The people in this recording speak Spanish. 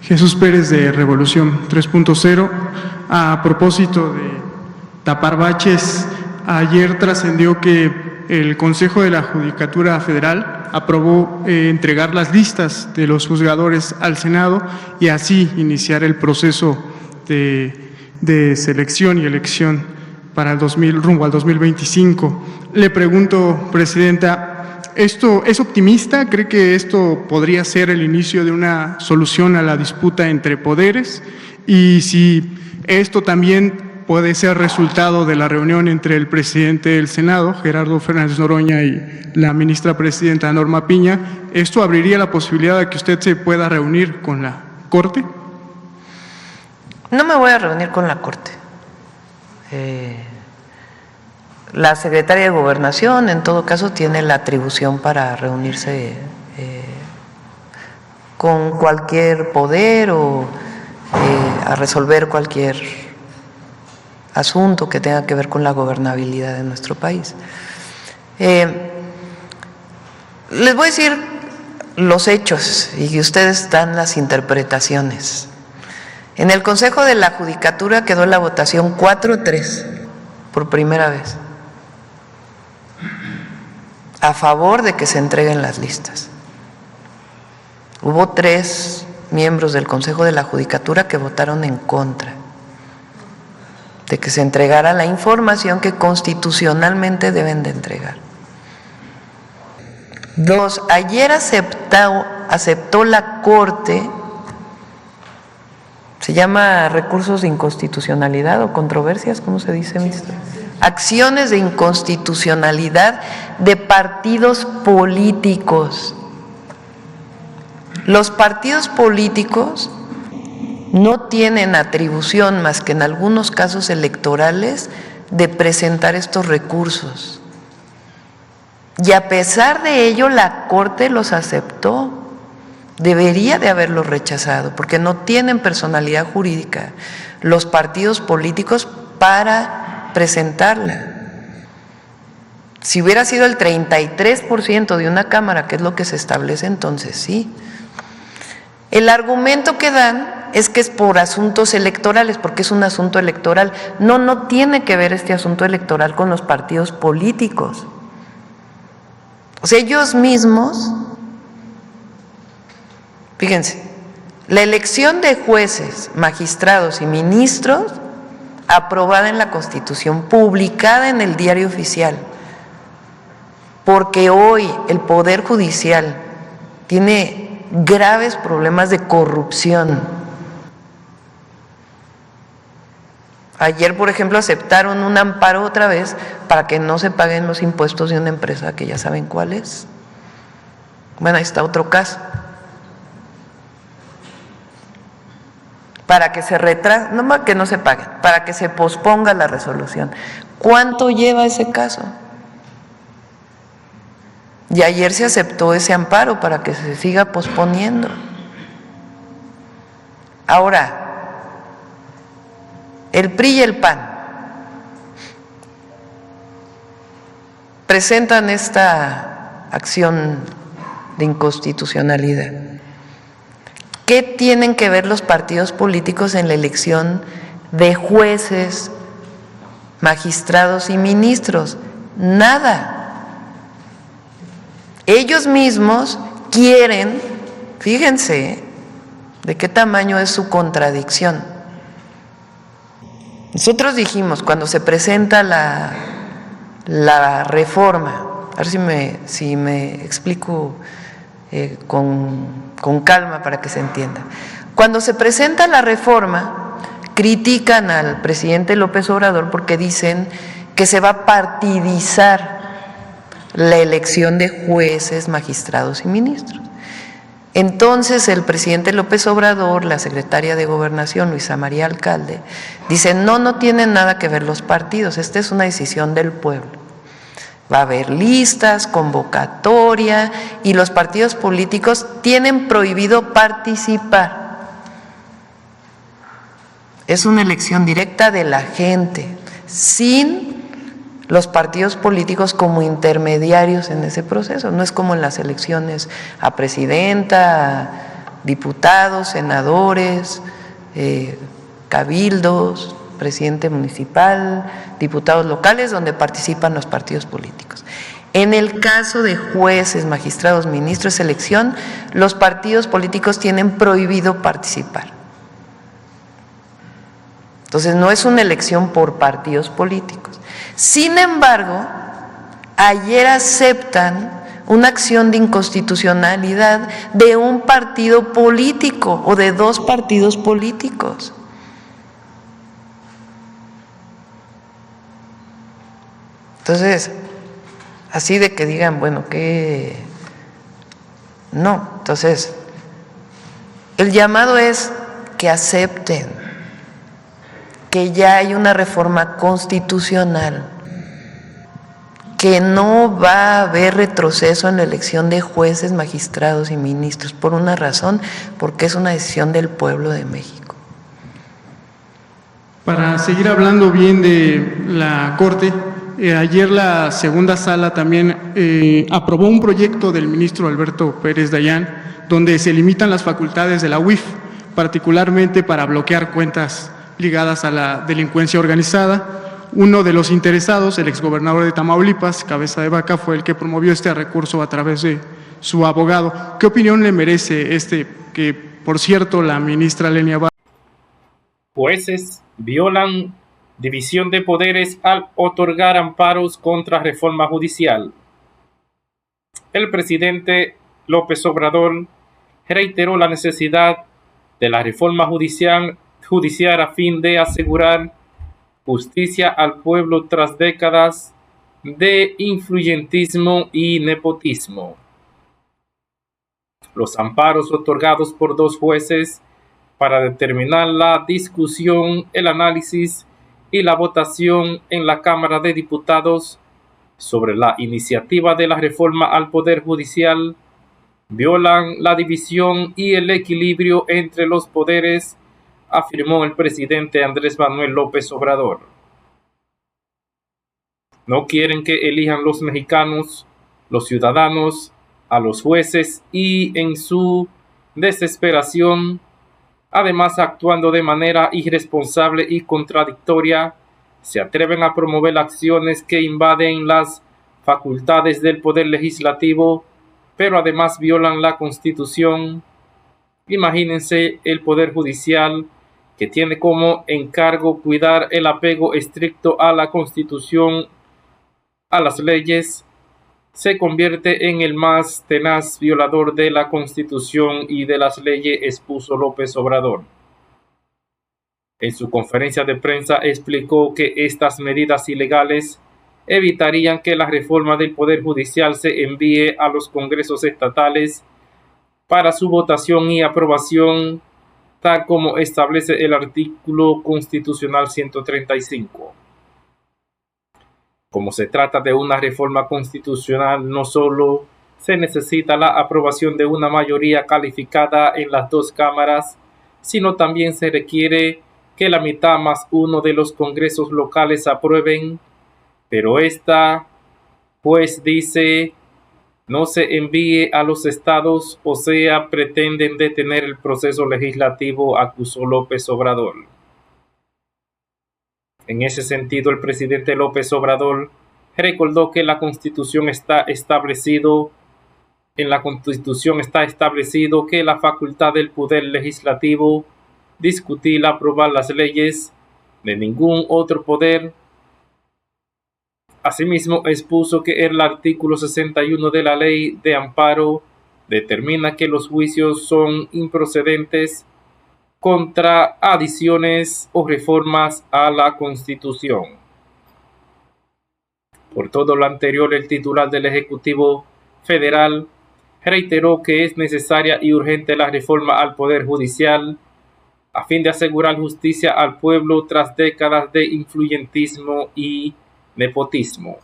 Jesús Pérez de Revolución 3.0. A propósito de tapar baches, ayer trascendió que el Consejo de la Judicatura Federal aprobó entregar las listas de los juzgadores al Senado y así iniciar el proceso de selección y elección para rumbo al 2025. Le pregunto, Presidenta, ¿esto es optimista? ¿Cree que esto podría ser el inicio de una solución a la disputa entre poderes? Y si esto también puede ser resultado de la reunión entre el presidente del Senado, Gerardo Fernández Noroña, y la ministra presidenta Norma Piña, ¿esto abriría la posibilidad de que usted se pueda reunir con la Corte? No me voy a reunir con la Corte. La secretaria de Gobernación, en todo caso, tiene la atribución para reunirse con cualquier poder o a resolver cualquier asunto que tenga que ver con la gobernabilidad de nuestro país. Les voy a decir los hechos y ustedes dan las interpretaciones. En el Consejo de la Judicatura quedó la votación 4-3 por primera vez a favor de que se entreguen las listas. Hubo 3 miembros del Consejo de la Judicatura que votaron en contra de que se entregara la información que constitucionalmente deben de entregar. 2, ayer aceptó la Corte, se llama recursos de inconstitucionalidad o controversias, ¿cómo se dice, ministro? Acciones de inconstitucionalidad de partidos políticos. Los partidos políticos no tienen atribución más que en algunos casos electorales de presentar estos recursos. Y a pesar de ello, la Corte los aceptó. Debería de haberlos rechazado, porque no tienen personalidad jurídica los partidos políticos para presentarla. Si hubiera sido el 33% de una Cámara, que es lo que se establece, entonces sí. El argumento que dan es que es por asuntos electorales, porque es un asunto electoral. No tiene que ver este asunto electoral con los partidos políticos. O sea, ellos mismos, fíjense, la elección de jueces, magistrados y ministros aprobada en la Constitución, publicada en el Diario Oficial, porque hoy el Poder Judicial tiene graves problemas de corrupción. Ayer, por ejemplo, aceptaron un amparo otra vez para que no se paguen los impuestos de una empresa que ya saben cuál es. Bueno, ahí está otro caso. Para que se retrase, no más que no se paguen, para que se posponga la resolución. ¿Cuánto lleva ese caso? Y ayer se aceptó ese amparo para que se siga posponiendo. Ahora, el PRI y el PAN presentan esta acción de inconstitucionalidad. ¿Qué tienen que ver los partidos políticos en la elección de jueces, magistrados y ministros? Nada. Ellos mismos quieren, fíjense de qué tamaño es su contradicción. Nosotros dijimos, cuando se presenta la reforma, a ver si me explico con calma para que se entienda. Cuando se presenta la reforma, critican al presidente López Obrador porque dicen que se va a partidizar la elección de jueces, magistrados y ministros. Entonces el presidente López Obrador, la secretaria de Gobernación, Luisa María Alcalde, dice, no tienen nada que ver los partidos, esta es una decisión del pueblo. Va a haber listas, convocatoria, y los partidos políticos tienen prohibido participar. Es una elección directa de la gente, sin los partidos políticos como intermediarios en ese proceso. No es como en las elecciones a presidenta, diputados, senadores, cabildos, presidente municipal, diputados locales, donde participan los partidos políticos. En el caso de jueces, magistrados, ministros de selección, los partidos políticos tienen prohibido participar. Entonces, no es una elección por partidos políticos. Sin embargo, ayer aceptan una acción de inconstitucionalidad de un partido político o de dos partidos políticos. Entonces, así de que digan, bueno, que no. Entonces, el llamado es que acepten que ya hay una reforma constitucional, que no va a haber retroceso en la elección de jueces, magistrados y ministros, por una razón, porque es una decisión del pueblo de México. Para seguir hablando bien de la Corte, ayer la segunda sala también aprobó un proyecto del ministro Alberto Pérez Dayán, donde se limitan las facultades de la UIF, particularmente para bloquear cuentas ligadas a la delincuencia organizada. Uno de los interesados, el exgobernador de Tamaulipas, Cabeza de Vaca, fue el que promovió este recurso a través de su abogado. ¿Qué opinión le merece que, por cierto, la ministra Lenia Batres? Jueces violan división de poderes al otorgar amparos contra reforma judicial. El presidente López Obrador reiteró la necesidad de la reforma judicial a fin de asegurar justicia al pueblo tras décadas de influyentismo y nepotismo. Los amparos otorgados por dos jueces para determinar la discusión, el análisis y la votación en la Cámara de Diputados sobre la iniciativa de la reforma al Poder Judicial violan la división y el equilibrio entre los poderes, afirmó el presidente Andrés Manuel López Obrador. No quieren que elijan los mexicanos, los ciudadanos, a los jueces y en su desesperación, además actuando de manera irresponsable y contradictoria, se atreven a promover acciones que invaden las facultades del Poder Legislativo, pero además violan la Constitución. Imagínense el Poder Judicial, que tiene como encargo cuidar el apego estricto a la Constitución, a las leyes, se convierte en el más tenaz violador de la Constitución y de las leyes, expuso López Obrador. En su conferencia de prensa explicó que estas medidas ilegales evitarían que la reforma del Poder Judicial se envíe a los congresos estatales para su votación y aprobación, tal como establece el artículo constitucional 135. Como se trata de una reforma constitucional, no solo se necesita la aprobación de una mayoría calificada en las dos cámaras, sino también se requiere que la mitad más uno de los congresos locales aprueben, pero esta, pues dice, no se envíe a los estados, o sea, pretenden detener el proceso legislativo, acusó López Obrador. En ese sentido, el presidente López Obrador recordó que en la Constitución está establecido que la facultad del Poder Legislativo discutir, aprobar las leyes de ningún otro poder. Asimismo, expuso que el artículo 61 de la Ley de Amparo determina que los juicios son improcedentes contra adiciones o reformas a la Constitución. Por todo lo anterior, el titular del Ejecutivo Federal reiteró que es necesaria y urgente la reforma al Poder Judicial a fin de asegurar justicia al pueblo tras décadas de influyentismo y nepotismo.